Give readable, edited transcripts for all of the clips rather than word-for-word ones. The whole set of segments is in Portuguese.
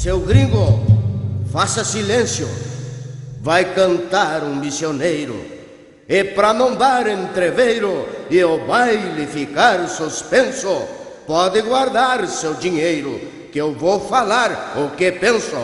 Seu gringo, faça silêncio. Vai cantar um missioneiro. E pra não dar entreveiro e o baile ficar suspenso, pode guardar seu dinheiro, que eu vou falar o que penso.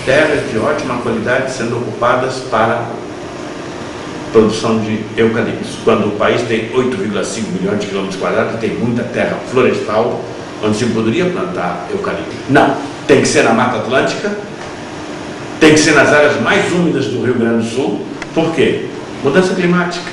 Terras de ótima qualidade sendo ocupadas para produção de eucaliptos. Quando o país tem 8,5 milhões de quilômetros quadrados, tem muita terra florestal onde se poderia plantar eucalipto. Não, tem que ser na Mata Atlântica, tem que ser nas áreas mais úmidas do Rio Grande do Sul. Por quê? Mudança climática.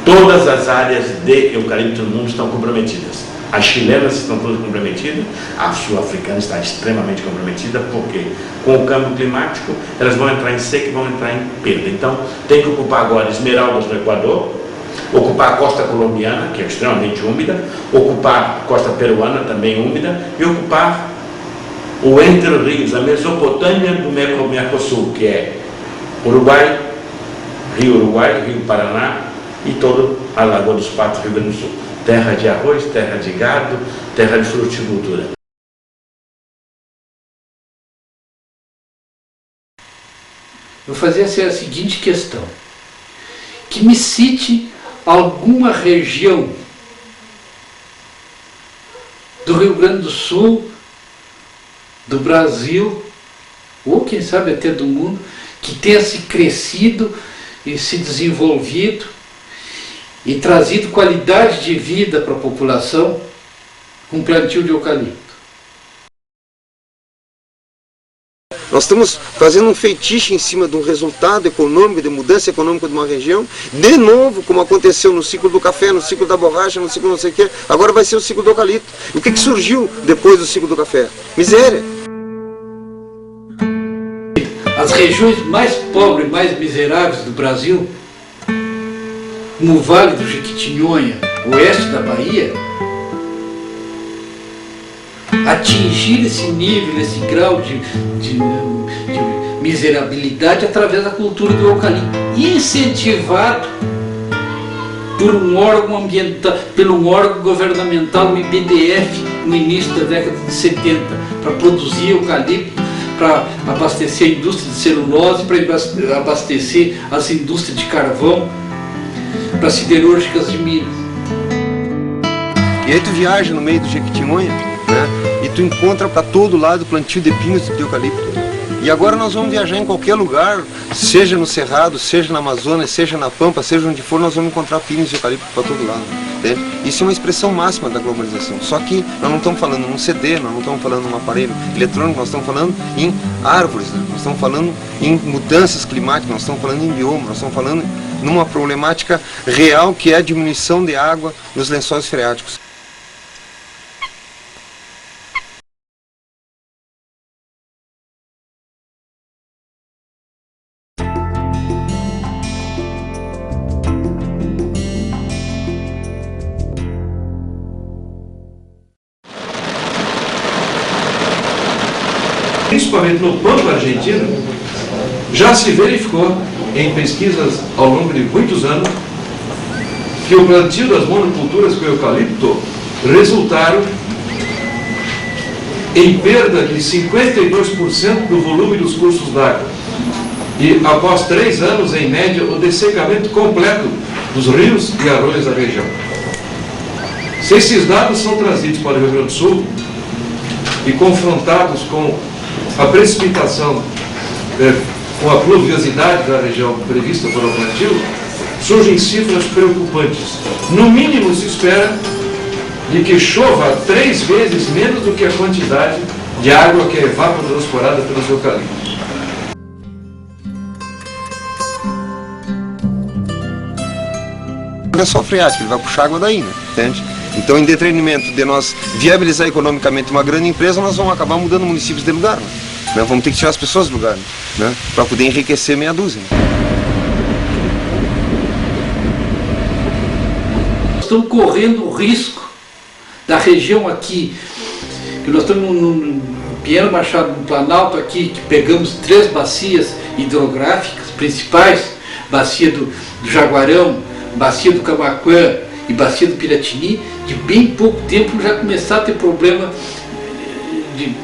Todas as áreas de eucalipto no mundo estão comprometidas. As chilenas estão todas comprometidas, a sul-africana está extremamente comprometida, porque com o câmbio climático elas vão entrar em seca e vão entrar em perda. Então tem que ocupar agora Esmeraldas no Equador, ocupar a costa colombiana, que é extremamente úmida, ocupar a costa peruana, também úmida, e ocupar o Entre Rios, a Mesopotâmia do Mercosul, que é Uruguai, Rio Paraná e todo a Lagoa dos Patos, Rio Grande do Sul. Terra de arroz, terra de gado, terra de fruticultura. Eu fazia a seguinte questão: que me cite alguma região do Rio Grande do Sul, do Brasil, ou quem sabe até do mundo, que tenha se crescido e se desenvolvido e trazido qualidade de vida para a população com plantio de eucalipto. Nós estamos fazendo um feitiço em cima de um resultado econômico, de mudança econômica de uma região, de novo, como aconteceu no ciclo do café, no ciclo da borracha, no ciclo não sei o quê, agora vai ser o ciclo do eucalipto. E o que surgiu depois do ciclo do café? Miséria. As regiões mais pobres e mais miseráveis do Brasil, como o Vale do Jequitinhonha, oeste da Bahia, atingir esse nível, esse grau de miserabilidade através da cultura do eucalipto, incentivado por um órgão ambiental, pelo um órgão governamental, o IBDF, no início da década de 70, para produzir eucalipto, para abastecer a indústria de celulose, para abastecer as indústrias de carvão, para siderúrgicas de Minas. E aí tu viaja no meio do Jequitinhonha, né? E tu encontra para todo lado plantio de pinos e de eucalipto. E agora nós vamos viajar em qualquer lugar, seja no Cerrado, seja na Amazônia, seja na Pampa, seja onde for, nós vamos encontrar pinos e eucalipto para todo lado. Entende? Isso é uma expressão máxima da globalização. Só que nós não estamos falando num CD, nós não estamos falando num aparelho eletrônico, nós estamos falando em árvores, né? Nós estamos falando em mudanças climáticas, nós estamos falando em bioma, nós estamos falando numa problemática real que é a diminuição de água nos lençóis freáticos. Principalmente no Pampa argentino, já se verificou em pesquisas ao longo de muitos anos que o plantio das monoculturas com eucalipto resultaram em perda de 52% do volume dos cursos d'água. E após 3 anos, em média, o dessecamento completo dos rios e arroios da região. Se esses dados são trazidos para o Rio Grande do Sul e confrontados com a precipitação, com a pluviosidade da região prevista para o plantio, surgem cifras preocupantes. No mínimo se espera de que chova 3 vezes menos do que a quantidade de água que é evapotransporada pelos eucaliptos. É só freático, ele vai puxar água daí, né? Entende? Então, em detrimento de nós viabilizar economicamente uma grande empresa, nós vamos acabar mudando municípios de lugar, né? Vamos ter que tirar as pessoas do lugar, né? Para poder enriquecer meia dúzia. Né? Estamos correndo o risco da região aqui, que nós estamos no Pinheiro Machado, no Planalto aqui, que pegamos 3 bacias hidrográficas principais, bacia do Jaguarão, bacia do Camaquã e bacia do Piratini, de bem pouco tempo já começar a ter problema de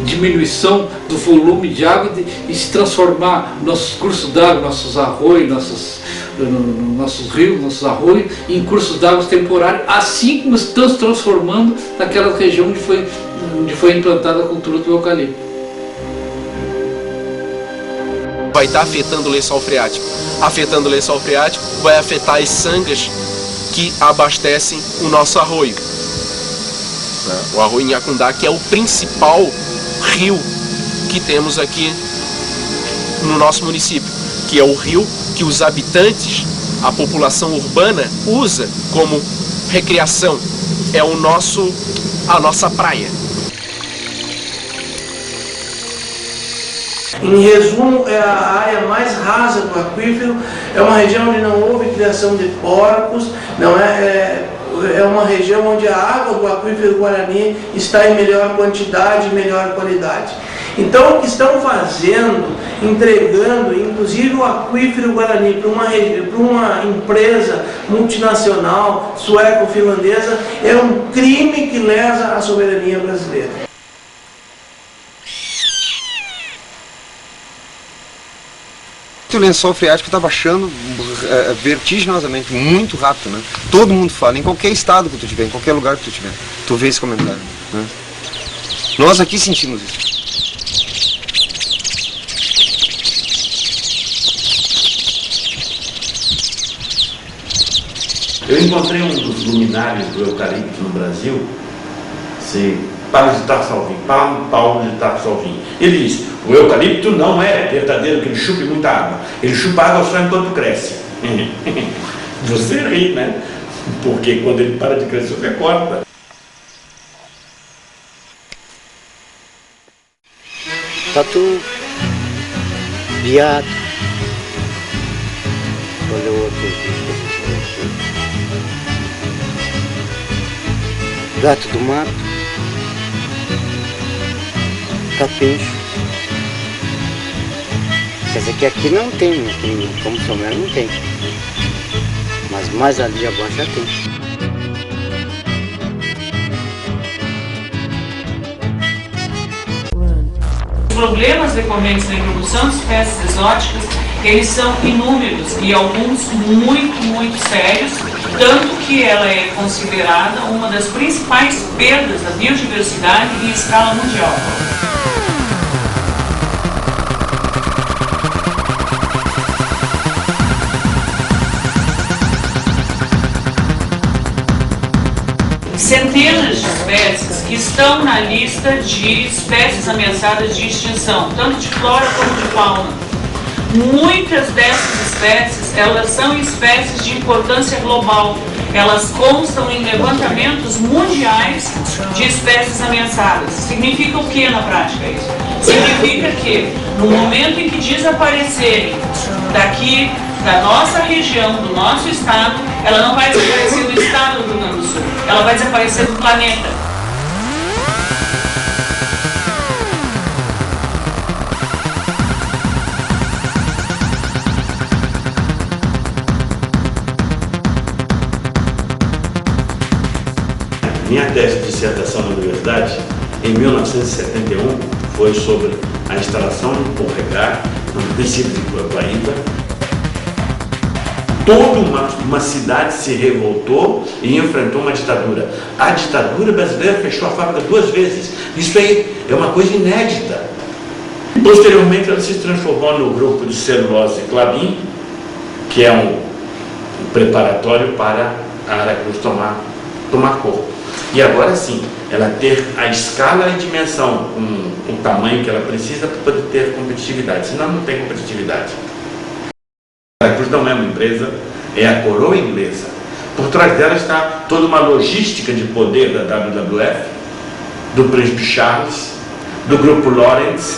diminuição do volume de água e se transformar nossos cursos d'água, nossos arroios, nossos rios, nossos arroios em cursos d'água temporários, assim como estamos transformando naquela região onde foi implantada a cultura do eucalipto. Vai estar afetando o lençol freático. Afetando o lençol freático, vai afetar as sangas que abastecem o nosso arroio. O arroio Inhacundá, que é o principal rio que temos aqui no nosso município, que é o rio que os habitantes, a população urbana, usa como recreação. É a nossa praia. Em resumo, é a área mais rasa do aquífero, é uma região onde não houve criação de porcos, é uma região onde a água do aquífero Guarani está em melhor quantidade e melhor qualidade. Então, o que estão fazendo, entregando, inclusive o aquífero Guarani para uma empresa multinacional sueco-finlandesa, é um crime que lesa a soberania brasileira. O lençol freático está baixando vertiginosamente, muito rápido, né? Todo mundo fala, em qualquer estado que tu tiver, em qualquer lugar que tu tiver, tu vê esse comentário, né? Nós aqui sentimos isso. Eu encontrei um dos luminários do eucalipto no Brasil, Paulo de Tarso Alvim. Ele diz: o eucalipto não é verdadeiro que ele chupe muita água, ele chupa água só enquanto cresce. Você ri, né? Porque quando ele para de crescer, você corta. Tatu, viado, olha o outro bicho. Gato do mato, capincho. Quer dizer que aqui não tem, como São Melo não tem. Mas mais ali abaixo já tem. Os problemas decorrentes da introdução de espécies exóticas, eles são inúmeros e alguns muito sérios, tanto que ela é considerada uma das principais perdas da biodiversidade em escala mundial. Centenas de espécies que estão na lista de espécies ameaçadas de extinção, tanto de flora como de fauna. Muitas dessas espécies, elas são espécies de importância global. Elas constam em levantamentos mundiais de espécies ameaçadas. Significa o que na prática isso? Significa que no momento em que desaparecerem daqui da nossa região, do nosso estado, ela não vai desaparecer do estado do Rio Grande do Sul, ela vai desaparecer do planeta. Minha tese de dissertação na universidade, em 1971, foi sobre a instalação do Porregar, no município de Guaíba. Toda uma cidade se revoltou e enfrentou uma ditadura. A ditadura brasileira fechou a fábrica 2 vezes. Isso aí é uma coisa inédita. Posteriormente, ela se transformou no grupo de celulose Klabin, que é um preparatório para a Aracruz tomar corpo. E agora sim, ela ter a escala e dimensão, o tamanho que ela precisa para poder ter competitividade. Senão não tem competitividade. A Aracruz não é uma empresa, é a coroa inglesa. Por trás dela está toda uma logística de poder da WWF, do Príncipe Charles, do Grupo Lawrence.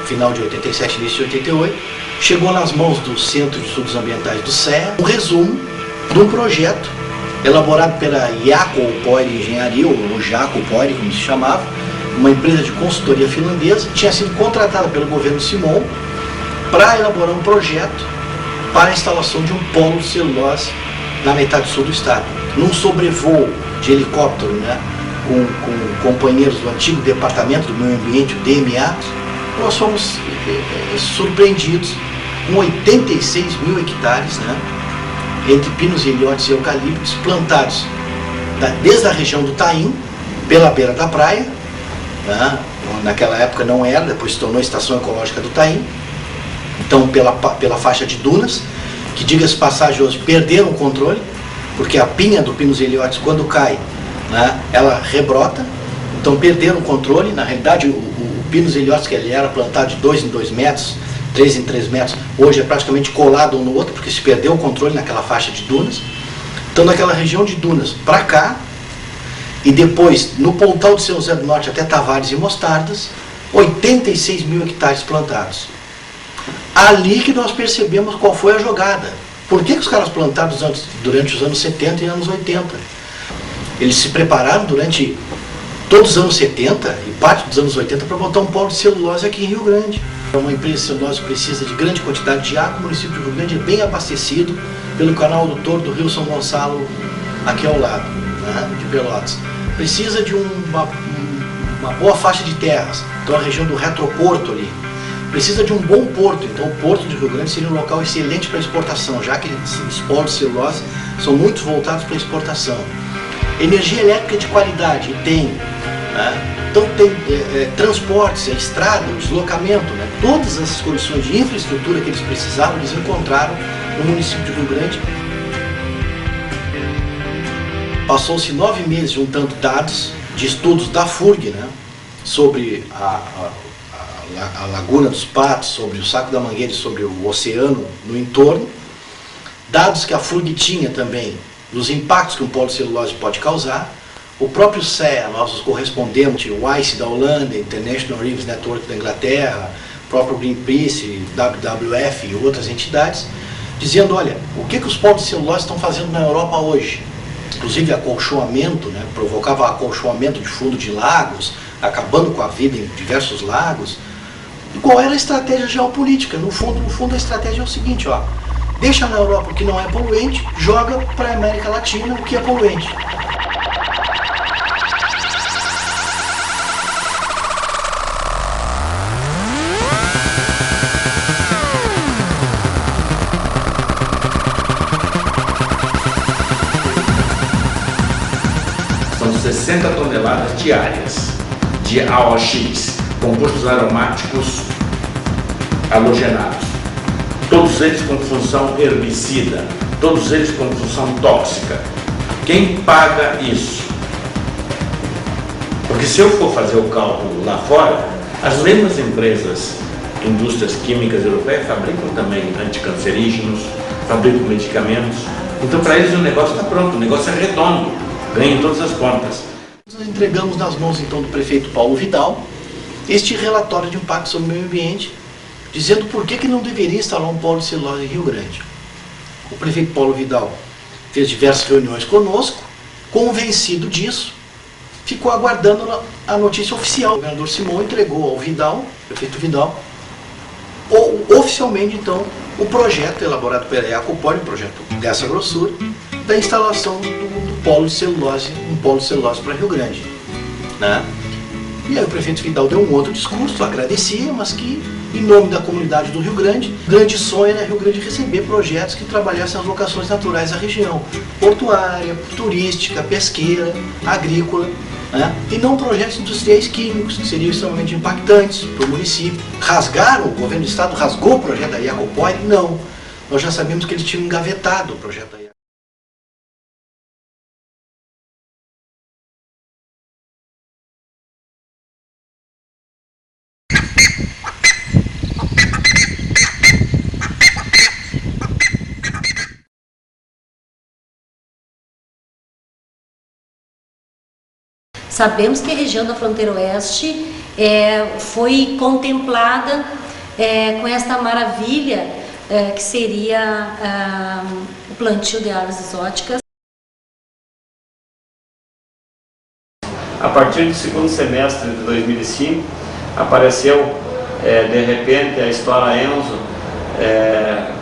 Final de 87, início de 88, chegou nas mãos do Centro de Estudos Ambientais do CEA um resumo de um projeto elaborado pela Jaakko Pöyry Engenharia, ou Jaakko Pöyry, como se chamava, uma empresa de consultoria finlandesa, tinha sido contratada pelo governo Simon para elaborar um projeto para a instalação de um polo de celulose na metade sul do estado. Num sobrevoo de helicóptero, né, com companheiros do antigo Departamento do Meio Ambiente, o DMA, nós fomos surpreendidos com 86 mil hectares, né, entre pinos, ilhotes e eucaliptos, plantados desde a região do Taim, pela beira da praia, né, naquela época não era, depois se tornou a Estação Ecológica do Taim, então pela faixa de dunas, que, diga-se passagem, hoje perderam o controle, porque a pinha do pinos e ilhotes, quando cai, né, ela rebrota, então perderam o controle. Na realidade, o pinos e ilhotes, que ele era plantado de 2 em 2 metros, 3 em 3 metros, hoje é praticamente colado um no outro, porque se perdeu o controle naquela faixa de dunas. Então, naquela região de dunas para cá, e depois no Pontal de São José do Norte até Tavares e Mostardas, 86 mil hectares plantados. Ali que nós percebemos qual foi a jogada. Por que os caras plantaram durante os anos 70 e anos 80? Eles se prepararam durante todos os anos 70 e parte dos anos 80 para botar um polo de celulose aqui em Rio Grande. Uma empresa de celulose precisa de grande quantidade de água, o município de Rio Grande é bem abastecido pelo canal adutor do Rio São Gonçalo, aqui ao lado, né, de Pelotas. Precisa de uma boa faixa de terras, então a região do retroporto ali. Precisa de um bom porto, então o porto de Rio Grande seria um local excelente para exportação, já que os polos de celulose são muito voltados para exportação. Energia elétrica de qualidade, tem, né? Então tem transportes, estrada, deslocamento, né? Todas essas condições de infraestrutura que eles precisavam, eles encontraram no município de Rio Grande. Passou-se 9 meses juntando dados de estudos da FURG, né? Sobre a Laguna dos Patos, sobre o Saco da Mangueira e sobre o oceano no entorno. Dados que a FURG tinha também dos impactos que um polo de celulose pode causar. O próprio CEA, nós nos correspondemos, o ICE da Holanda, International Rivers Network da Inglaterra, o próprio Greenpeace, WWF e outras entidades, dizendo, olha, o que os polos de celulose estão fazendo na Europa hoje? Inclusive acolchoamento, né, provocava acolchoamento de fundo de lagos, acabando com a vida em diversos lagos. E qual era a estratégia geopolítica? No fundo a estratégia é o seguinte, ó, deixa na Europa o que não é poluente, joga para a América Latina o que é poluente. São 60 toneladas diárias de AOX, compostos aromáticos halogenados. Todos eles com função herbicida, todos eles com função tóxica. Quem paga isso? Porque se eu for fazer o cálculo lá fora, as mesmas empresas, indústrias químicas europeias, fabricam também anticancerígenos, fabricam medicamentos. Então, para eles o negócio está pronto, o negócio é redondo, ganha em todas as pontas. Nós entregamos nas mãos então do prefeito Paulo Vidal este relatório de impacto sobre o meio ambiente, dizendo por que não deveria instalar um polo de celulose em Rio Grande. O prefeito Paulo Vidal fez diversas reuniões conosco, convencido disso, ficou aguardando a notícia oficial. O governador Simon entregou ao Vidal, prefeito Vidal, oficialmente então o projeto elaborado pela Jaakko Pöyry, um projeto dessa grossura, da instalação do polo de celulose, um polo de celulose para Rio Grande, né? E aí o prefeito Vidal deu um outro discurso, agradecia, mas que, em nome da comunidade do Rio Grande, o grande sonho era Rio Grande receber projetos que trabalhassem as vocações naturais da região, portuária, turística, pesqueira, agrícola, né? E não projetos industriais químicos, que seriam extremamente impactantes para o município. Rasgaram, o governo do estado rasgou o projeto da Iacopoi? Não. Nós já sabíamos que eles tinham engavetado o projeto da Iacopoi. Sabemos que a região da fronteira oeste foi contemplada com esta maravilha que seria o plantio de árvores exóticas. A partir do segundo semestre de 2005, apareceu de repente a História Enzo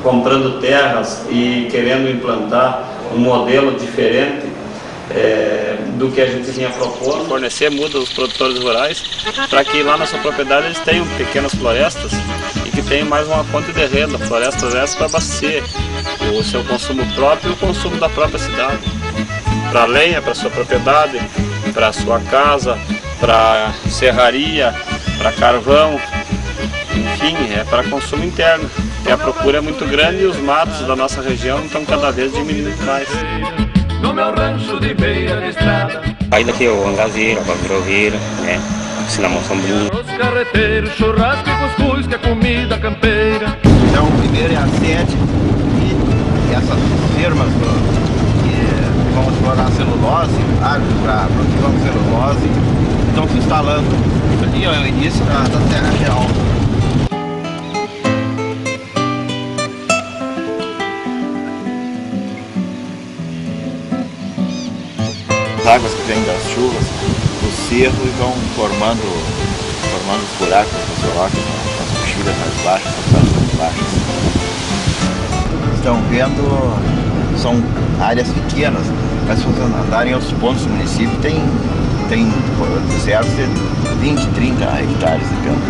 comprando terras e querendo implantar um modelo diferente do que a gente vinha propondo. Fornecer muda os produtores rurais para que lá na sua propriedade eles tenham pequenas florestas e que tenham mais uma fonte de renda, florestas essas para abastecer o seu consumo próprio e o consumo da própria cidade. Para lenha, para sua propriedade, para sua casa, para serraria, para carvão, enfim, é para consumo interno. E a procura é muito grande e os matos da nossa região estão cada vez diminuindo mais. No meu rancho de beira de estrada. Aí daqui o angazeiro, a baviroveira, né? Cinnamon sombrinho. Os carreteiros, churrasco e cuscuz, que é comida campeira. Então, o primeiro é a sede e essas firmas que vão explorar celulose, árvores para produção de celulose, estão se instalando. Ali é o início da terra real. As águas que vêm das chuvas, os cerros vão formando os buracos das rocas, as coxilhas mais baixas, as partes mais baixas. Estão vendo, são áreas pequenas, mas se vocês andarem aos pontos do município, tem desertos de 20, 30 hectares de campo.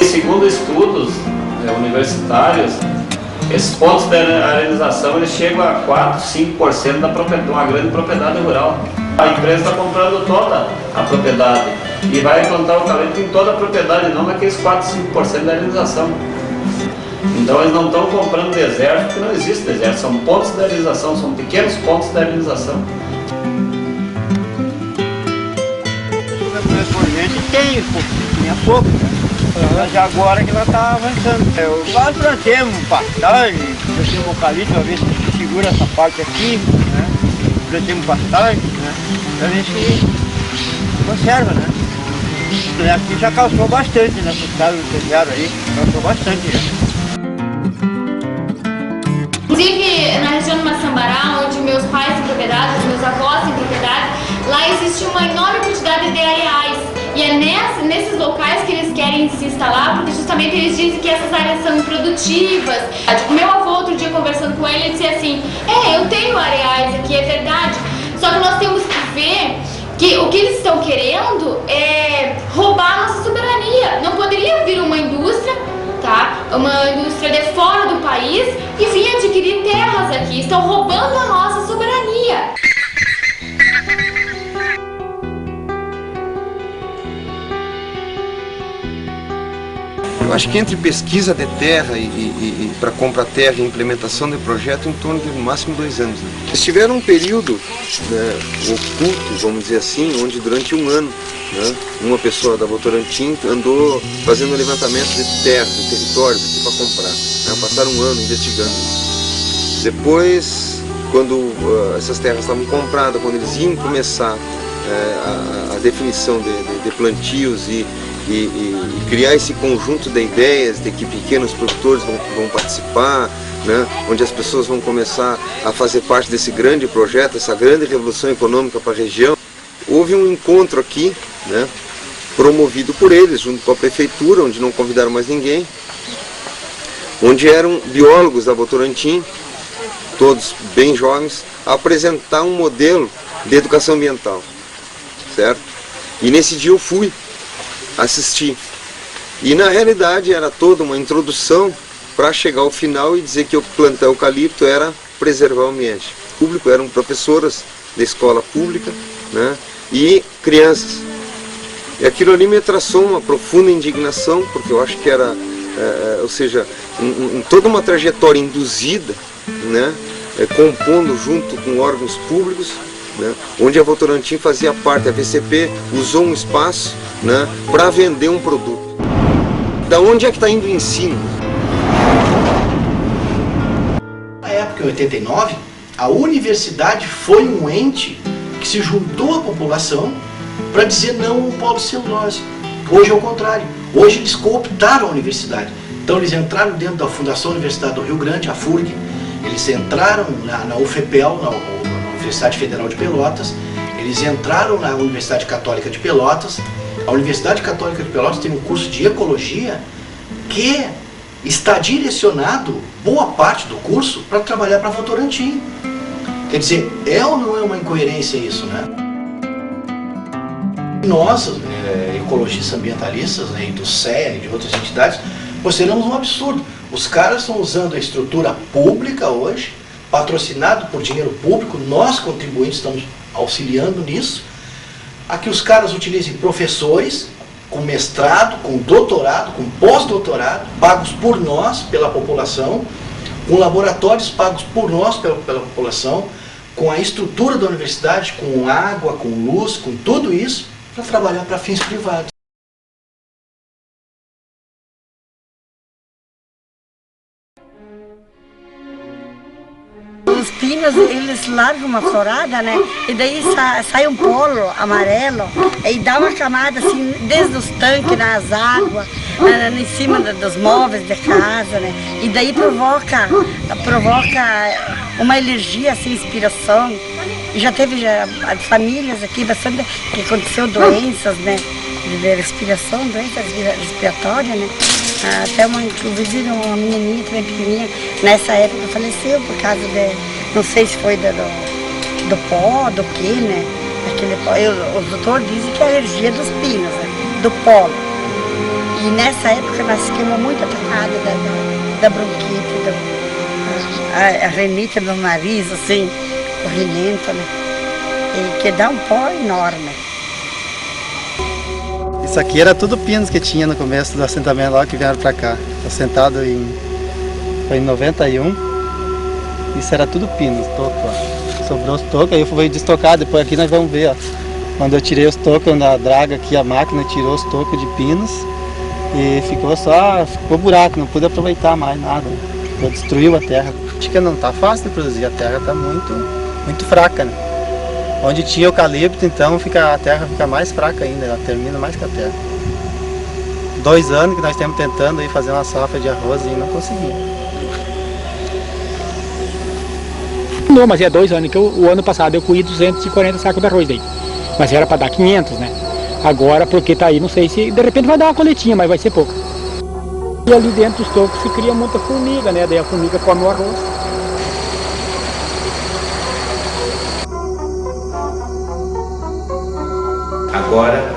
Segundo estudos universitários, esses pontos de arenização eles chegam a 4, 5% da propriedade, uma grande propriedade rural. A empresa está comprando toda a propriedade e vai implantar o eucalipto em toda a propriedade, não naqueles 4, 5% da arenização. Então eles não estão comprando deserto, porque não existe deserto, são pontos de arenização, são pequenos pontos de arenização. Tinha pouco, mas agora que ela está avançando. Nós plantemos pastagem, plantemos eucalipto, para ver se segura essa parte aqui, né? Plantemos pastagem, né? Para ver se conserva, né? Aqui já causou bastante, nessa casa do telhado aí, causou bastante já. Inclusive, na região do Maçambará, onde meus pais têm propriedade, os meus avós têm propriedade, lá existe uma enorme quantidade de areais. E é nesses locais que eles querem se instalar, porque justamente eles dizem que essas áreas são improdutivas. Meu avô, outro dia conversando com ele, disse assim, eu tenho areais aqui, é verdade, só que nós temos que ver que o que eles estão querendo é roubar a nossa soberania. Não poderia vir uma indústria, tá? Uma indústria de fora do país e vir adquirir terras aqui. Estão roubando a nossa soberania. Eu acho que entre pesquisa de terra e para comprar terra e implementação de projeto, em torno de no máximo 2 anos. Né? Eles tiveram um período oculto, vamos dizer assim, onde durante 1 ano, né, uma pessoa da Votorantim andou fazendo levantamento de terras, de territórios aqui para comprar. Né? Passaram 1 ano investigando isso. Depois, quando essas terras estavam compradas, quando eles iam começar a definição de plantios e criar esse conjunto de ideias de que pequenos produtores vão participar, né, onde as pessoas vão começar a fazer parte desse grande projeto, essa grande revolução econômica para a região. Houve um encontro aqui, né, promovido por eles, junto com a prefeitura, onde não convidaram mais ninguém, onde eram biólogos da Votorantim, todos bem jovens, a apresentar um modelo de educação ambiental, certo? E nesse dia eu fui assistir. E na realidade era toda uma introdução para chegar ao final e dizer que o plantar eucalipto era preservar o ambiente. O público eram professoras da escola pública, né, e crianças. E aquilo ali me traçou uma profunda indignação, porque eu acho que era, ou seja, em toda uma trajetória induzida, né, compondo junto com órgãos públicos, né, onde a Votorantim fazia parte, a VCP usou um espaço, né, para vender um produto. Da onde é que está indo o ensino? Na época, em 89, a universidade foi um ente que se juntou à população para dizer não ao polo de celulose. Hoje é o contrário. Hoje eles cooptaram a universidade. Então eles entraram dentro da Fundação Universidade do Rio Grande, a FURG, eles entraram na UFPEL, na Universidade Federal de Pelotas, eles entraram na Universidade Católica de Pelotas. A Universidade Católica de Pelotas tem um curso de ecologia que está direcionado, boa parte do curso, para trabalhar para a Votorantim. Quer dizer, é ou não é uma incoerência isso, né? Nós, ecologistas ambientalistas, né, e do CEA e de outras entidades, consideramos um absurdo. Os caras estão usando a estrutura pública hoje, patrocinado por dinheiro público, nós contribuintes estamos auxiliando nisso, a que os caras utilizem professores com mestrado, com doutorado, com pós-doutorado, pagos por nós, pela população, com laboratórios pagos por nós, pela população, com a estrutura da universidade, com água, com luz, com tudo isso, para trabalhar para fins privados. Os pinos, eles largam uma florada, né? E daí sai um polo amarelo e dá uma camada assim, desde os tanques, nas águas, em cima dos móveis de casa, né? E daí provoca uma alergia, assim, inspiração. E já teve famílias aqui, bastante, que aconteceu doenças, né? De respiração, doenças respiratórias, né? Até inclusive uma menininha também pequenininha, nessa época faleceu por causa de, não sei se foi do pó, do que, né? Aquele pó. Os doutores dizem que é a alergia dos pinos, né? Do pó. E nessa época nós ficamos muito atacados da bronquite, a renite do nariz, assim, corrimento, né? E que dá um pó enorme. Isso aqui era tudo pinos que tinha no começo do assentamento lá que vieram pra cá. Assentado foi em 91. Isso era tudo pinos, toco, ó. Sobrou os tocos, aí eu fui destocar, depois aqui nós vamos ver, ó. Quando eu tirei os tocos na draga aqui, a máquina tirou os tocos de pinos e ficou buraco, não pude aproveitar mais nada. Destruiu a terra. Acho que não tá fácil de produzir, a terra tá muito fraca, né? Onde tinha eucalipto, então a terra fica mais fraca ainda, ela termina mais que a terra. 2 anos que nós estamos tentando aí fazer uma safra de arroz e não conseguimos. Não, mas é 2 anos que o ano passado eu colhi 240 sacos de arroz daí. Mas era para dar 500, né? Agora, porque tá aí, não sei se de repente vai dar uma coletinha, mas vai ser pouca. E ali dentro dos tocos se cria muita formiga, né? Daí a formiga come o arroz. Agora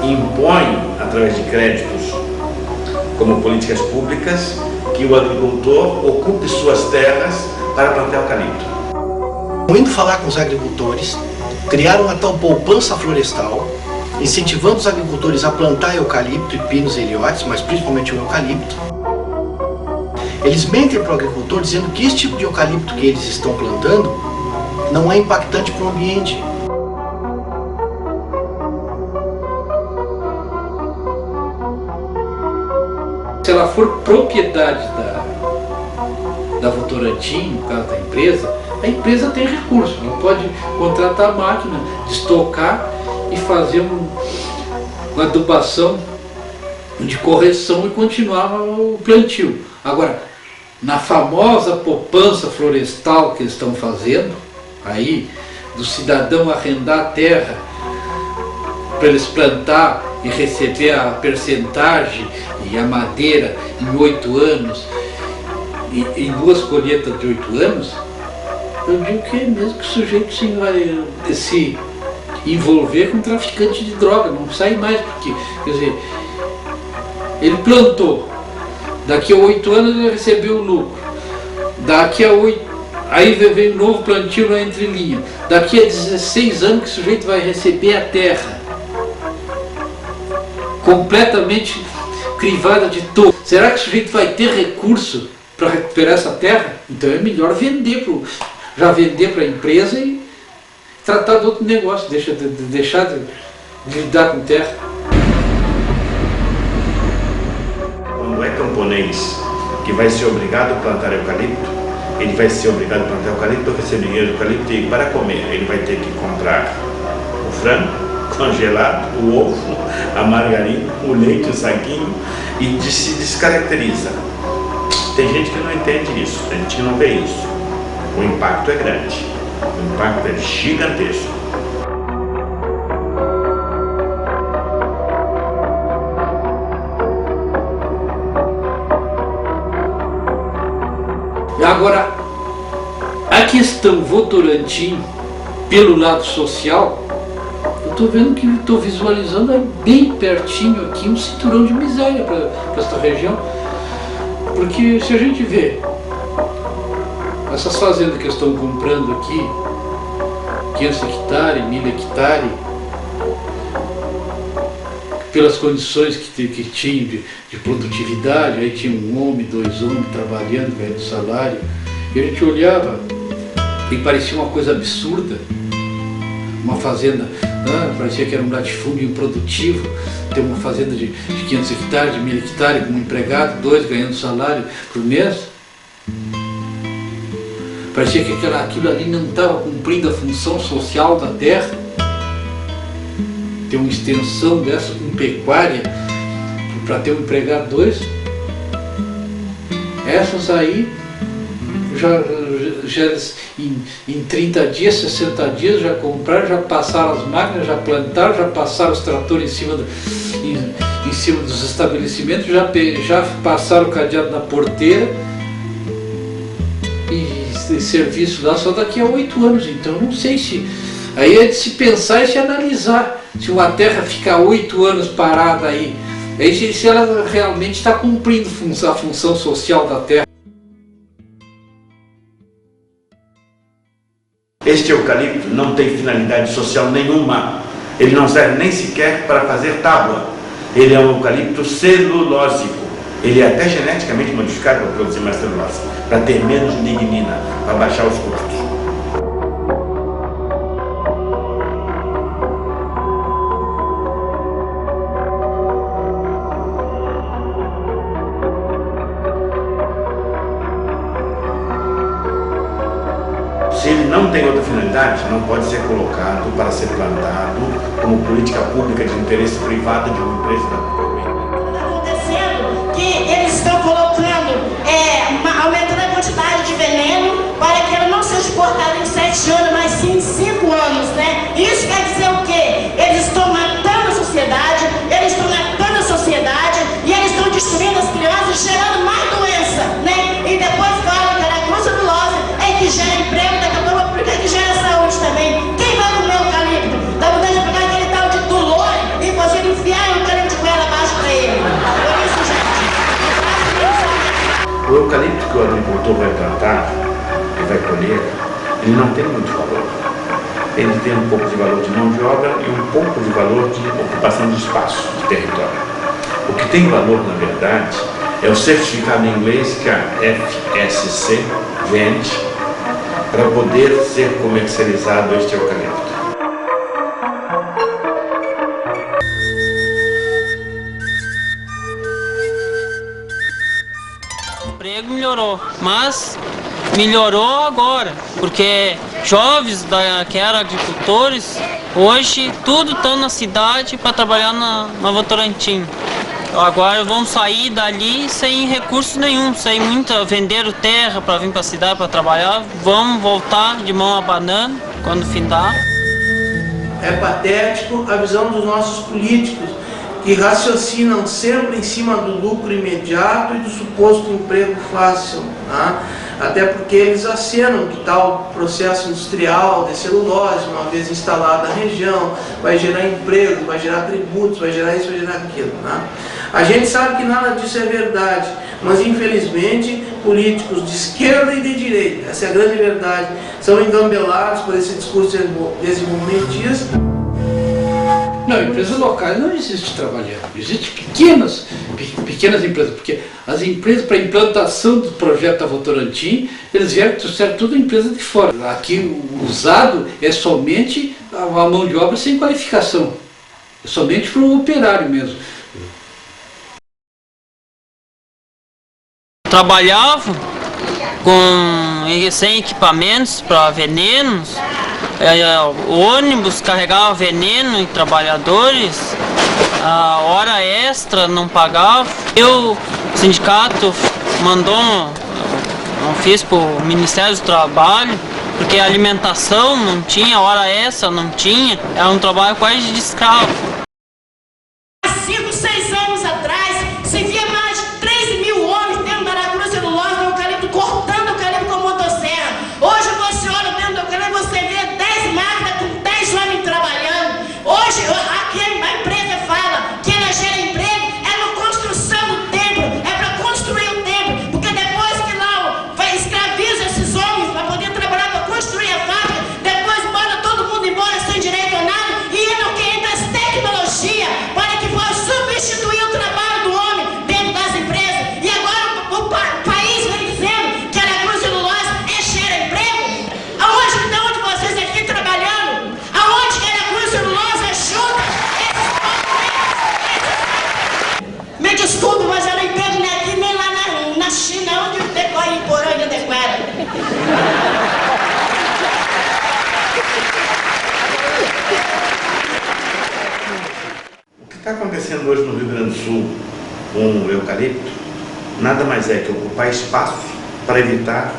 impõe, através de créditos, como políticas públicas, que o agricultor ocupe suas terras para plantar eucalipto. Indo falar com os agricultores, criaram uma tal poupança florestal, incentivando os agricultores a plantar eucalipto e pinos e ilhotes, mas principalmente o eucalipto. Eles mentem para o agricultor dizendo que esse tipo de eucalipto que eles estão plantando não é impactante para o ambiente. Se ela for propriedade da Votorantim, no caso da empresa, a empresa tem recurso, ela pode contratar a máquina, estocar e fazer uma adubação de correção e continuar o plantio. Agora, na famosa poupança florestal que eles estão fazendo, aí, do cidadão arrendar a terra para eles plantar e receber a percentagem e a madeira em 8 anos, em 2 colheitas de 8 anos, Eu digo que é mesmo que o sujeito se envolver com traficante de droga, não sai mais, porque, quer dizer, ele plantou, daqui a 8 anos ele recebeu o lucro, daqui a 8, aí vem um novo plantio na entrelinha, daqui a 16 anos que o sujeito vai receber a terra, completamente crivada de todo. Será que o sujeito vai ter recurso para recuperar essa terra? Então é melhor vender para a empresa e tratar de outro negócio, deixar de lidar com terra. Quando é camponês que vai ser obrigado a plantar eucalipto, ele vai ser obrigado a plantar eucalipto para receber dinheiro do eucalipto e para comer ele vai ter que comprar o frango congelado, o ovo, a margarina, o leite, o saquinho, e se descaracteriza. Tem gente que não entende isso, tem gente que não vê isso. O impacto é grande, o impacto é gigantesco. Agora, a questão Votorantim, pelo lado social, eu estou vendo que estou visualizando bem pertinho aqui um cinturão de miséria para esta região. Porque se a gente vê essas fazendas que estão comprando aqui, 500 hectares, 1000 hectares, pelas condições que tinham de produtividade, aí tinha um homem, 2 homens trabalhando, ganhando salário, e a gente olhava e parecia uma coisa absurda, uma fazenda, parecia que era um latifúndio improdutivo, ter uma fazenda de 500 hectares, de 1000 hectares, com um empregado, 2 ganhando salário por mês. Parecia que aquilo ali não estava cumprindo a função social da terra. Ter uma extensão dessa com pecuária, para ter um empregado, 2. Essas aí, já em 30 dias, 60 dias, já compraram, já passaram as máquinas, já plantaram, já passaram os tratores em cima dos estabelecimentos, já passaram o cadeado na porteira e serviço lá só daqui a 8 anos. Então não sei se... Aí é de se pensar e se analisar se uma terra ficar 8 anos parada aí se ela realmente está cumprindo a função social da terra. Este eucalipto não tem finalidade social nenhuma. Ele não serve nem sequer para fazer tábua. Ele é um eucalipto celulósico. Ele é até geneticamente modificado para produzir mais celulose, para ter menos lignina, para baixar os custos. Se ele não tem outra finalidade, não pode ser colocado para ser plantado como política pública de interesse privado de uma empresa. Está acontecendo que eles estão colocando, aumentando a quantidade de veneno para que ela não seja exportada em 7 anos, mas sim em 5 anos, né? Isso quer dizer o quê? Eles estão matando a sociedade, e eles estão destruindo as crianças, gerando mais doença, né? E depois fala que a brucelose é que gera emprego, daqui a pouco porque que gera saúde também. Quem vai comer eucalipto? Dá vontade de pegar aquele tal de Tulor e você enfiar o eucalipto de goela abaixo para ele. Por isso, gente, o eucalipto que o agricultor vai plantar e vai colher, ele não tem muito valor. Ele tem um pouco de valor de mão de obra e um pouco de valor de ocupação de espaço, de território. O que tem valor, na verdade, é o certificado em inglês que a FSC vende para poder ser comercializado este eucalipto. O emprego melhorou, mas melhorou agora, porque jovens que eram agricultores, hoje tudo estão na cidade para trabalhar na Votorantim. Agora vão sair dali sem recurso nenhum, sem venderam terra para vir para a cidade para trabalhar, vão voltar de mão abanando quando findar. É patético a visão dos nossos políticos, que raciocinam sempre em cima do lucro imediato e do suposto emprego fácil, tá? Até porque eles acenam que tal processo industrial de celulose, uma vez instalada na região, vai gerar emprego, vai gerar tributos, vai gerar isso, vai gerar aquilo, tá? A gente sabe que nada disso é verdade, mas infelizmente políticos de esquerda e de direita, essa é a grande verdade, são engambelados por esse discurso desenvolvimentista. Não, empresas locais não existe trabalhando, existem pequenas empresas, porque as empresas para implantação do projeto da Votorantim, eles trouxeram tudo empresa de fora. Aqui o usado é somente a mão de obra sem qualificação, é somente para o operário mesmo. Trabalhava sem equipamentos para venenos, ônibus carregava veneno em trabalhadores, a hora extra não pagava. O sindicato mandou um ofício para o Ministério do Trabalho, porque a alimentação não tinha, hora extra não tinha, era um trabalho quase de escravo. Há 5, 6 anos atrás, se via mais de 13 mil homens dentro da Aracruz Celulose, no eucalipto, cortando o eucalipto com motosserra. Hoje você olha dentro do eucalipto, você vê 10 máquinas com 10 homens trabalhando. Hoje, aqui a empresa fala que ela gera emprego, é na construção do templo, é para construir o templo, porque depois que lá escraviza esses homens para poder trabalhar, para construir a fábrica, depois manda todo mundo embora sem direito a nada, e é no que entra as tecnologias para que possa substituir o trabalho do homem dentro das empresas. E agora o país vem dizendo que a Aracruz Celulose gera emprego. Aonde que estão vocês aqui trabalhando? Aonde que a Aracruz Celulose ajuda esses povos? Me desculpe, mas eu não entendo nem aqui nem lá na China, onde decorre em Poranga Adequada. O que está acontecendo hoje no Rio Grande do Sul com o eucalipto nada mais é que ocupar espaço para evitar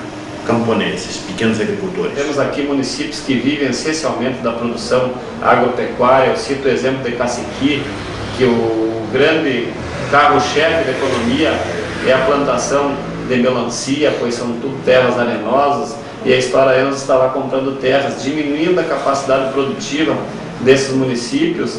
camponeses, pequenos agricultores. Temos aqui municípios que vivem essencialmente da produção agropecuária. Eu cito o exemplo de Caciqui, que o grande carro-chefe da economia é a plantação de melancia, pois são tudo terras arenosas, e a História Enos está lá comprando terras, diminuindo a capacidade produtiva desses municípios.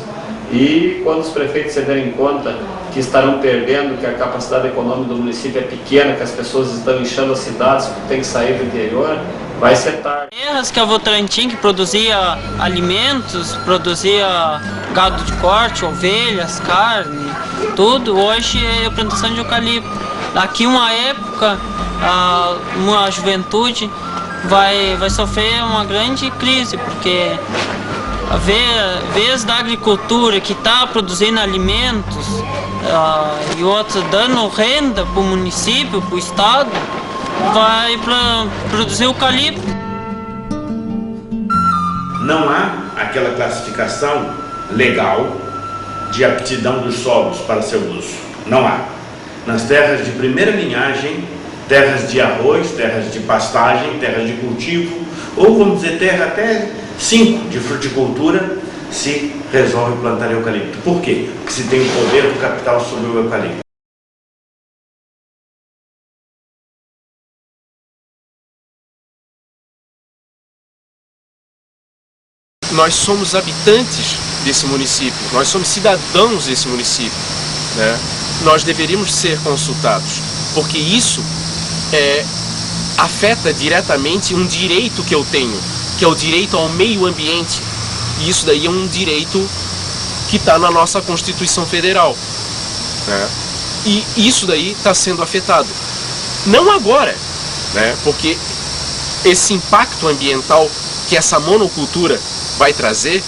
E quando os prefeitos se derem conta que estarão perdendo, que a capacidade econômica do município é pequena, que as pessoas estão inchando as cidades, que tem que sair do interior, vai ser tarde. Terras que a Votorantim, que produzia alimentos, produzia gado de corte, ovelhas, carne, tudo, hoje é plantação de eucalipto. Daqui uma época, a juventude vai sofrer uma grande crise, porque a vez da agricultura que está produzindo alimentos e outra dando renda para o município, para o estado, vai produzir eucalipto. Não há aquela classificação legal de aptidão dos solos para seu uso. Não há. Nas terras de primeira linhagem, terras de arroz, terras de pastagem, terras de cultivo, ou vamos dizer terra até 5 de fruticultura, se resolve plantar eucalipto. Por quê? Porque se tem o poder do capital sobre o eucalipto. Nós somos habitantes desse município, nós somos cidadãos desse município, né? Nós deveríamos ser consultados, porque isso afeta diretamente um direito que eu tenho, que é o direito ao meio ambiente. E isso daí é um direito que está na nossa Constituição Federal, né? E isso daí está sendo afetado. Não agora, né? Porque esse impacto ambiental que essa monocultura vai trazer,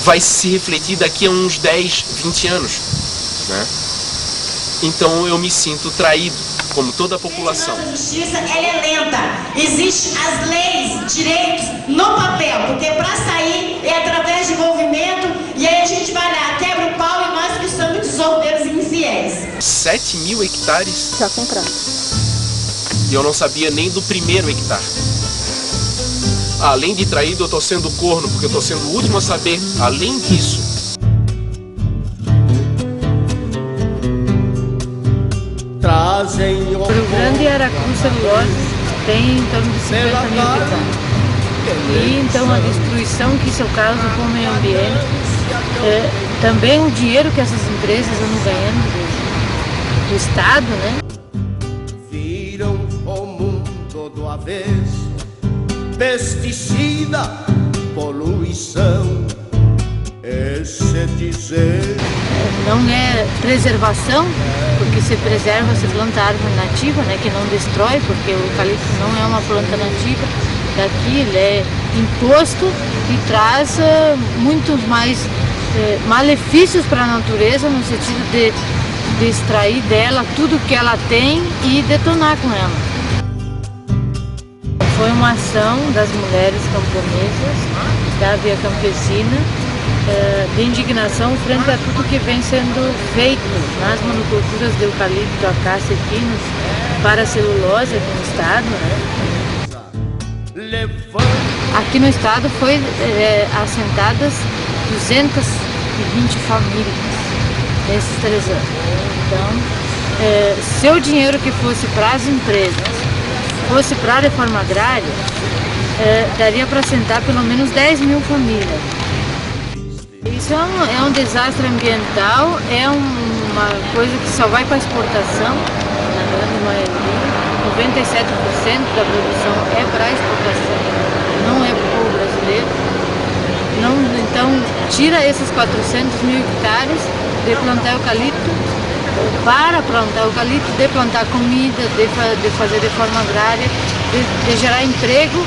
vai se refletir daqui a uns 10, 20 anos, né? Então eu me sinto traído, como toda a população. A justiça ela é lenta. Existem as leis, direitos no papel, porque para sair é através de movimento, e aí a gente vai lá, quebra o pau e nós que somos desordeiros e infiéis. 7.000 hectares? Já comprado. E eu não sabia nem do primeiro hectare. Além de traído, eu estou sendo corno, porque eu estou sendo o último a saber. Além disso, Cruz Celulose tem em torno de 50 mil hectares. E então a destruição que isso causa com o meio ambiente, também o dinheiro que essas empresas andam ganhando do Estado, né? Viram o mundo do avesso, pesticida, poluição, esse dizer... Não é preservação, porque se preserva, se planta árvore nativa, né, que não destrói, porque o eucalipto não é uma planta nativa daqui, ele é imposto e traz muitos mais malefícios para a natureza, no sentido de extrair dela tudo que ela tem e detonar com ela. Foi uma ação das mulheres camponesas, da Via Campesina, de indignação frente a tudo que vem sendo feito nas monoculturas de eucalipto, acácia e pinos para a celulose aqui no estado, né? Aqui no estado foi assentadas 220 famílias nesses 3 anos. Então, se o dinheiro que fosse para as empresas fosse para a reforma agrária, daria para assentar pelo menos 10 mil famílias. Isso é um desastre ambiental, é uma coisa que só vai para exportação, na grande maioria. 97% da produção é para exportação, não é para o povo brasileiro. Então, tira esses 400 mil hectares de plantar eucalipto, para plantar eucalipto, de plantar comida, de fazer reforma agrária, de gerar emprego,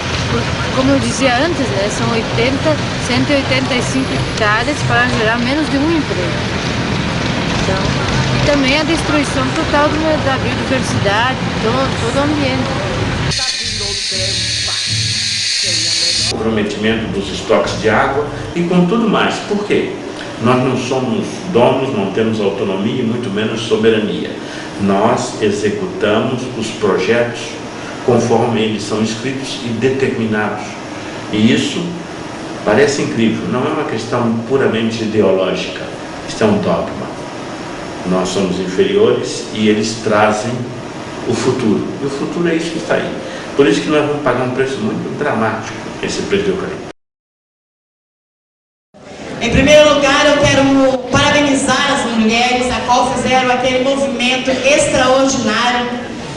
como eu dizia antes, né, são 185 hectares para gerar menos de um emprego. Então, e também a destruição total da biodiversidade, todo o ambiente. Comprometimento dos estoques de água e com tudo mais. Por quê? Nós não somos donos, não temos autonomia e muito menos soberania. Nós executamos os projetos conforme eles são escritos e determinados. E isso parece incrível, não é uma questão puramente ideológica, isso é um dogma. Nós somos inferiores e eles trazem o futuro. E o futuro é isso que está aí. Por isso que nós vamos pagar um preço muito dramático, esse preço do eucalipto. Em primeiro lugar, eu quero parabenizar as mulheres a qual fizeram aquele movimento extraordinário,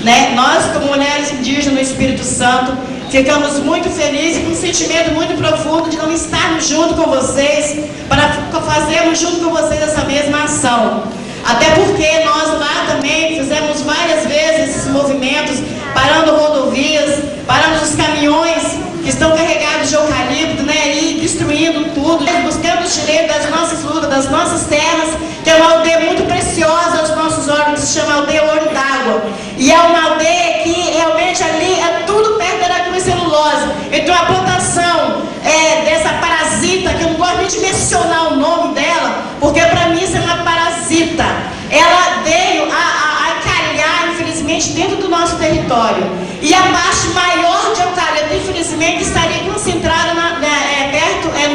né? Nós, como mulheres indígenas no Espírito Santo, ficamos muito felizes, com um sentimento muito profundo de não estarmos junto com vocês, para fazermos junto com vocês essa mesma ação. Até porque nós lá também fizemos várias vezes esses movimentos, parando rodovias, parando os caminhões que estão carregados de eucalipto, né, e destruindo tudo, buscando os direitos das nossas lutas, das nossas terras, que é uma aldeia muito preciosa aos nossos órgãos, que se chama Aldeia Olho d'Água. E é uma aldeia que realmente ali é tudo perto da Cruz Celulose. Então a plantação dessa parasita, que eu não gosto nem de mencionar o nome dela, porque para mim isso é uma parasita. Ela veio a calhar, infelizmente, dentro do nosso território. E a parte maior de eucalipto, infelizmente, estaria concentrada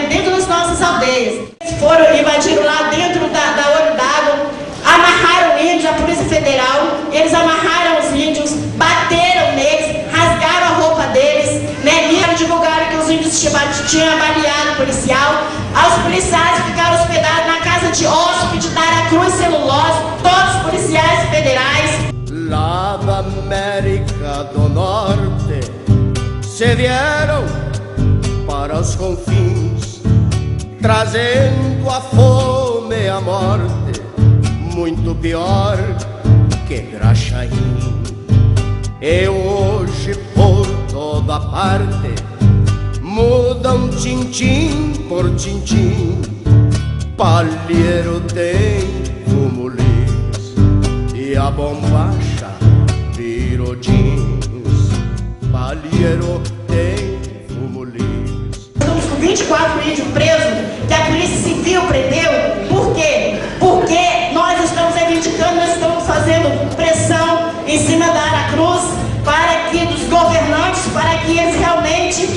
dentro das nossas aldeias. Foram invadiram lá dentro da Olho d'Água, amarraram índios, a Polícia Federal, eles amarraram os índios, bateram neles, rasgaram a roupa deles, né, e divulgaram que os índios tinham baleado o policial. Os policiais ficaram hospedados na casa de hóspede da Cruz Celulose, todos os policiais federais. Lá da América do Norte se vieram para os confins, trazendo a fome e a morte, muito pior que Graxaim. E hoje por toda parte mudam tintim por tintim, palheiro tem fumo lis e a bombacha virou jeans. Palheiro tem fumo lis. Estamos com 24 índios presos que a Polícia Civil prendeu. Por quê? Porque nós estamos reivindicando, nós estamos fazendo pressão em cima da Aracruz para que dos governantes, para que eles realmente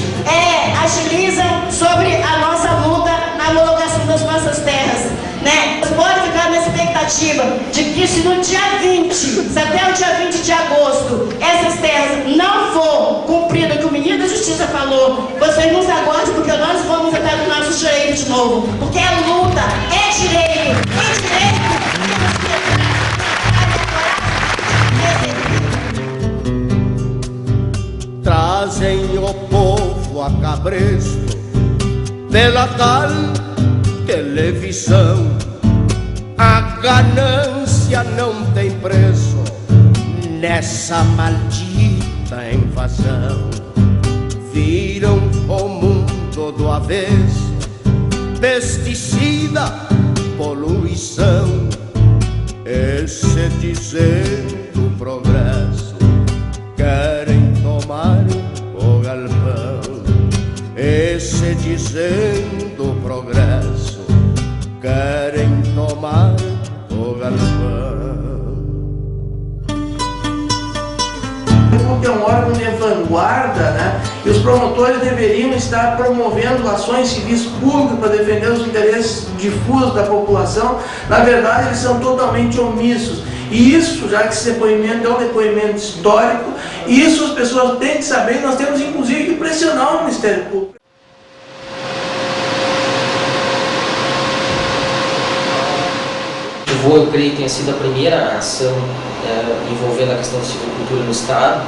agilizam sobre a nossa luta na homologação das nossas terras, né? Pode ficar na expectativa expectativa de que se no dia 20, se até o dia 20 de agosto, essas terras não for cumpridas, que o ministro da Justiça falou, vocês nos aguardem, porque nós vamos entrar no nosso direito de novo. Porque é luta, é direito, Trazem o povo a cabresto pela tal televisão. A ganância não tem preço nessa maldita invasão. Viram o mundo do avesso, pesticida, poluição. Esse dizendo progresso, querem tomar o galpão. Esse dizendo progresso, querem tomar o galpão. É um órgão de vanguarda, né? E os promotores deveriam estar promovendo ações civis públicas para defender os interesses difusos da população. Na verdade, eles são totalmente omissos. E isso, já que esse depoimento é um depoimento histórico, isso as pessoas têm que saber, e nós temos inclusive que pressionar o Ministério Público. Eu creio que tenha sido a primeira ação envolvendo a questão da silvicultura no Estado.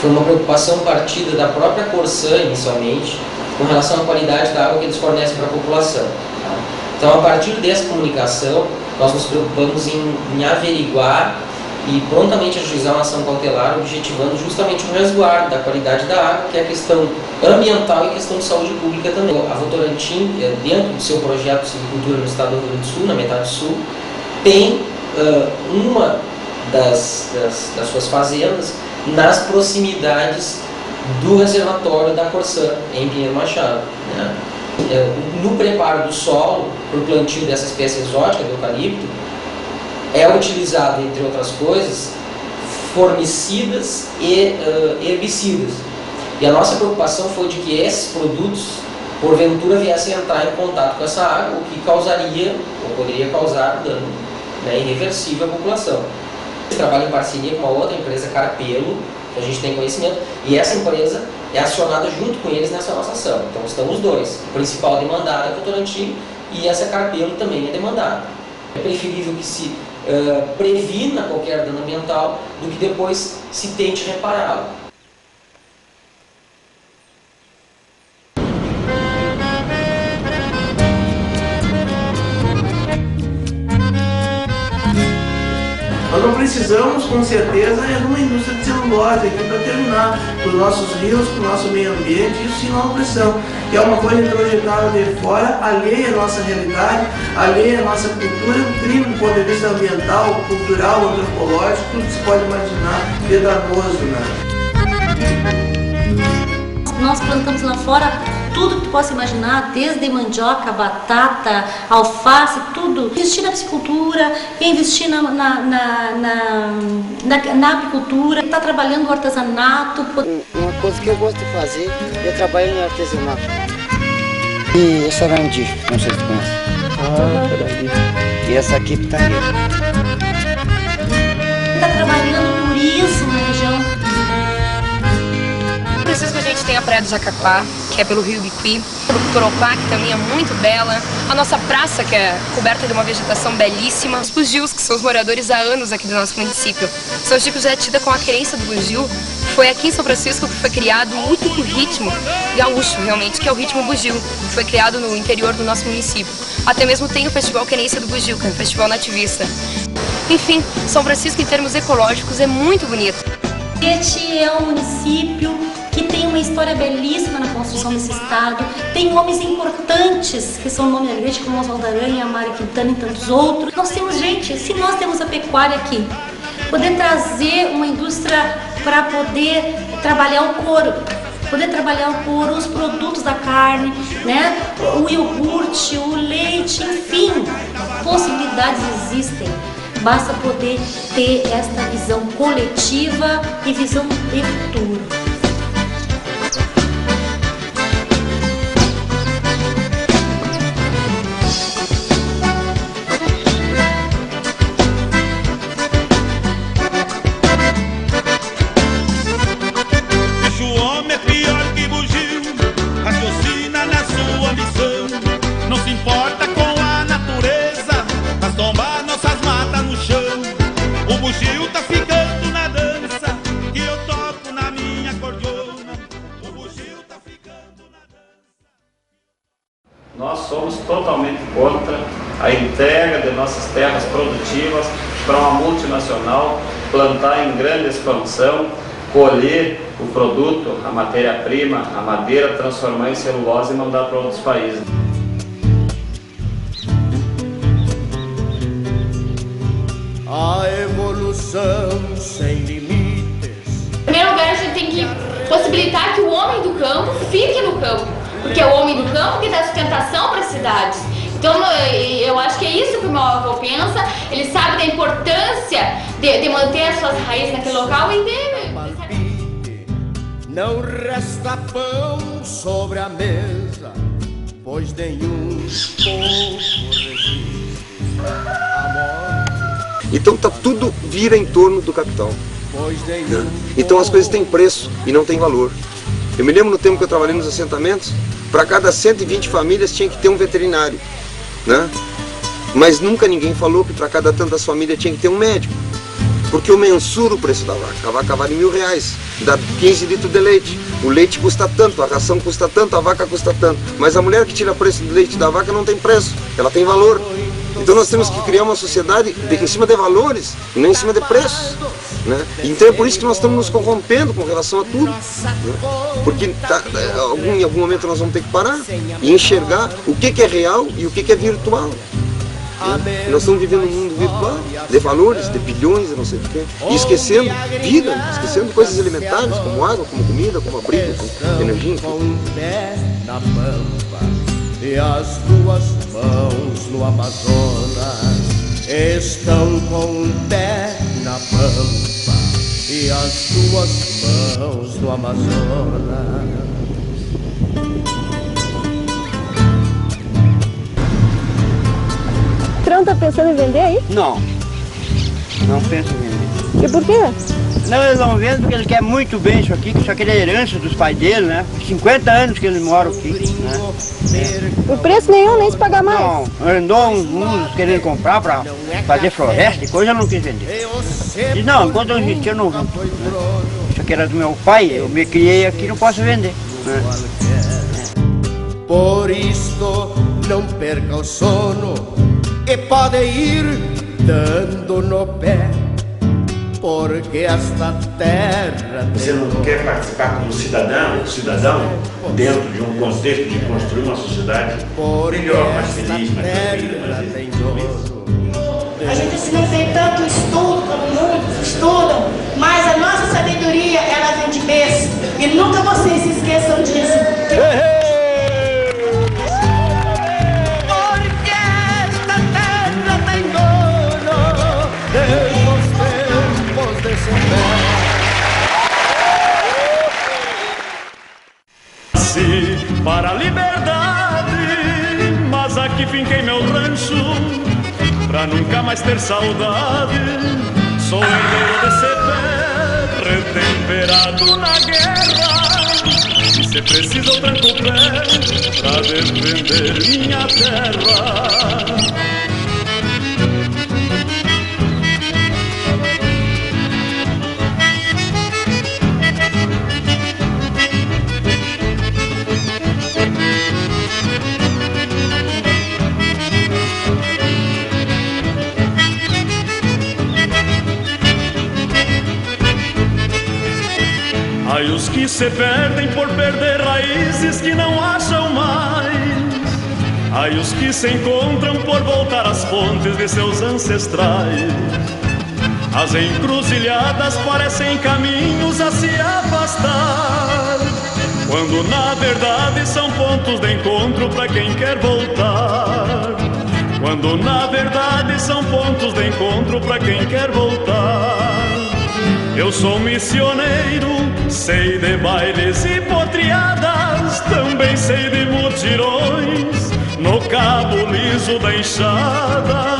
Foi uma preocupação partida da própria Corsã, inicialmente, com relação à qualidade da água que eles fornecem para a população. Tá? Então, a partir dessa comunicação, nós nos preocupamos em averiguar e prontamente ajuizar uma ação cautelar, objetivando justamente o resguardo da qualidade da água, que é a questão ambiental e questão de saúde pública também. A Votorantim, dentro do seu projeto de silvicultura no Estado do Rio Grande do Sul, na metade sul, tem uma das suas fazendas nas proximidades do reservatório da Corsã, em Pinheiro Machado. Né? No preparo do solo, para o plantio dessa espécie exótica do eucalipto, é utilizado, entre outras coisas, formicidas e herbicidas. E a nossa preocupação foi de que esses produtos, porventura, viessem a entrar em contato com essa água, o que causaria, ou poderia causar, dano, né, irreversível à população. A gente trabalha em parceria com uma outra empresa, Carpelo, que a gente tem conhecimento, e essa empresa é acionada junto com eles nessa nossa ação. Então estamos os dois. O principal demandado é a Votorantim e essa Carpelo também é demandada. É preferível que se previna qualquer dano ambiental do que depois se tente repará-lo. Nós não precisamos, com certeza, de uma indústria de celulose aqui para terminar, para os nossos rios, para o nosso meio ambiente, isso sim não precisamos. Que é uma coisa introjetada de fora, alheia à nossa realidade, alheia à nossa cultura, um crime do ponto de vista ambiental, cultural, antropológico, tudo que se pode imaginar, danoso, né? Nós plantamos lá fora tudo que tu possa imaginar, desde mandioca, batata, alface, tudo. Investir na piscicultura, investir na apicultura, está trabalhando no artesanato. Uma coisa que eu gosto de fazer é trabalhar em artesanato. E essa randi, não sei se tu conhece. E essa aqui tá ali. Está trabalhando turismo na região. Preciso que a gente tenha a Praia do Jacapá, que é pelo Rio Biqui, o Toropá, que também é muito bela, a nossa praça, que é coberta de uma vegetação belíssima, os bugios, que são os moradores há anos aqui do nosso município. São Chico já é tida com a querência do bugio. Foi aqui em São Francisco que foi criado o único ritmo gaúcho, realmente, que é o ritmo bugio, que foi criado no interior do nosso município. Até mesmo tem o Festival Querência do Bugio, que é um festival nativista. Enfim, São Francisco, em termos ecológicos, é muito bonito. Este é um município que tem uma história belíssima na construção desse estado, tem nomes importantes, que são nomes grandes como Oswaldo Aranha, Mário Quintana e tantos outros. Nós temos gente, se nós temos a pecuária aqui, poder trazer uma indústria para poder trabalhar o couro, os produtos da carne, né? O iogurte, o leite, enfim, possibilidades existem. Basta poder ter esta visão coletiva e visão de futuro. somos totalmente contra a entrega de nossas terras produtivas para uma multinacional plantar em grande expansão, colher o produto, a matéria-prima, a madeira, transformar em celulose e mandar para outros países. A evolução sem limites. Em primeiro lugar, a gente tem que possibilitar que o homem do campo fique no campo, porque é o homem do campo que dá sustentação para as cidades. Então, eu acho que é isso que o meu avô pensa. Ele sabe da importância de manter as suas raízes naquele local e não resta pão sobre a mesa, pois nenhum povo resiste à morte. Então tudo vira em torno do capital. Então as coisas têm preço e não têm valor. Eu me lembro no tempo que eu trabalhei nos assentamentos, para cada 120 famílias tinha que ter um veterinário, né? Mas nunca ninguém falou que para cada tantas famílias tinha que ter um médico. Porque eu mensuro o preço da vaca. A vaca vale R$1.000, dá 15 litros de leite. O leite custa tanto, a ração custa tanto, a vaca custa tanto. Mas a mulher que tira o preço do leite da vaca não tem preço, ela tem valor. Então nós temos que criar uma sociedade em cima de valores e não em cima de preços, né? Então é por isso que nós estamos nos corrompendo com relação a tudo, né? Porque em algum momento nós vamos ter que parar e enxergar o que é real e o que é virtual. Nós estamos vivendo um mundo virtual, de valores, de bilhões, de não sei o quê, e esquecendo vida, esquecendo coisas elementares, como água, como comida, como abrigo, como energia. E as tuas mãos no Amazonas estão com um pé na pampa. E as tuas mãos no Amazonas. Não tá pensando em vender aí? Não, não penso em vender. E por quê? Não, eles não vendem porque eles querem muito bem isso aqui, que isso aqui é herança dos pais dele, né? 50 anos que eles moram aqui, né? Por preço nenhum, nem se pagar mais? Não, andou uns querendo comprar para fazer floresta e coisa, eu não quis vender. Diz, não, enquanto eu existir eu não vendo. Né? Isso aqui era do meu pai, eu me criei aqui, não posso vender. Né? Por isto não perca o sono e pode ir dando no pé, porque esta terra... Você não quer participar como cidadão dentro de um contexto de construir uma sociedade melhor, mais feliz, mais tranquila, mais desenvolvida. A gente se não tem tanto estudo como muitos estudam, mas a nossa sabedoria, ela vem de berço. E nunca vocês se esqueçam disso. Para a liberdade, mas aqui finquei meu rancho pra nunca mais ter saudade. Sou herdeiro desse pé, retemperado na guerra. E se precisa eu tranco o pé pra defender minha terra. Ai, os que se perdem por perder raízes que não acham mais. Ai, os que se encontram por voltar às fontes de seus ancestrais. As encruzilhadas parecem caminhos a se afastar, quando na verdade são pontos de encontro para quem quer voltar. Quando na verdade são pontos de encontro para quem quer voltar. Eu sou missioneiro, sei de bailes e potriadas, também sei de mutirões no cabo liso da enxada.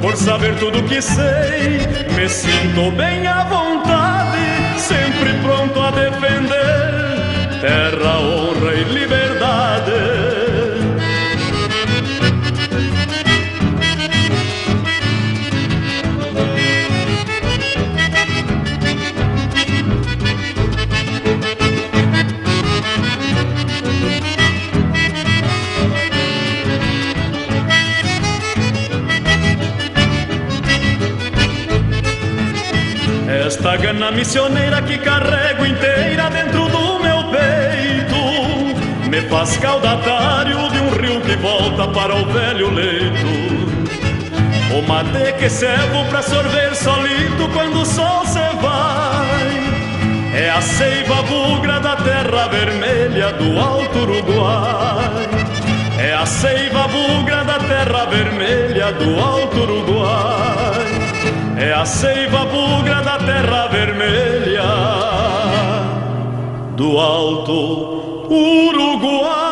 Por saber tudo que sei, me sinto bem à vontade, sempre pronto a defender terra, honra e liberdade. Esta gana missioneira que carrego inteira dentro do meu peito me faz caudatário de um rio que volta para o velho leito. O mate que servo pra sorver solito quando o sol se vai é a seiva bugra da terra vermelha do Alto Uruguai. É a seiva bugra da terra vermelha do Alto Uruguai. É a seiva bugra da terra vermelha do Alto Uruguai.